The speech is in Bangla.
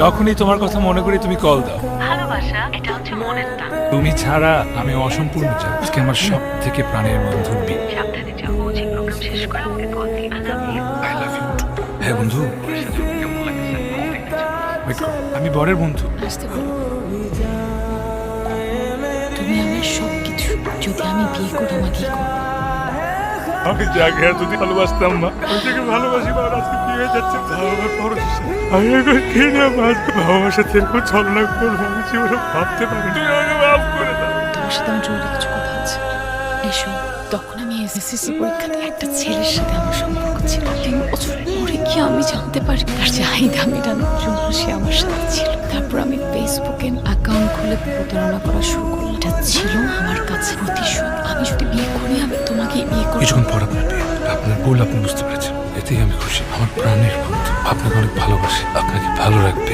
যখনই তোমার কথা মনে করি তুমি কল দাও। ভালোবাসা এটা হচ্ছে মনের টান। তুমি ছাড়া আমি অসম্পূর্ণ চাই। আজকে আমার সব থেকে প্রাণের বন্ধু বি। সাবধানে যাও, কোচিং প্রোগ্রাম শেষ করে আমাকে কল দিই। I love you. I love you too. হ্যাঁ বন্ধু, ওয়েট করো, আমি বরের বন্ধু। আসতে বলো। তুমি আমার সবকিছু। যদি আমি বিয়ে করি আমাকে করবো। আমি যাকে যদি ভালোবাসতাম না, ওইটাকে ভালোবাসি বা আজকে কি হয়ে যাচ্ছে তা আমার ভরসা। আমি এখন কি না বাঁচবো, বাবা মার সাথে এরকম ছলনা করবো আমি জীবনে ভাবতে পারি। তুমি আমাকে মাফ করে দাও। তোমার সাথে আমার জরুরি কিছু কথা আছে। এসো। তখন আমি এসএসসি পরীক্ষাতে একটা ছেলের সাথে আমার সম্পর্ক ছিল। 3 বছর পরে কি আমি জানতে পারি তার চাহিদা মেটানোর জন্য সে আমার সাথে ছিল। তারপর আমি ফেসবুকে অ্যাকাউন্ট খুলে প্রতারণা করা শুরু করলাম। এটা ছিল আমার কাছে প্রতিশোধ। আমি যদি বিয়ে করি আমি তোমাকে বিয়ে করব। কিছুক্ষণ পর আপনার বিয়ে, আপনার ভুল আপনি বুঝতে পেরেছেন, এতেই আমি খুশি। আমার প্রাণের বন্ধু আপনাকে অনেক ভালোবাসে, আপনাকে ভালো রাখবে।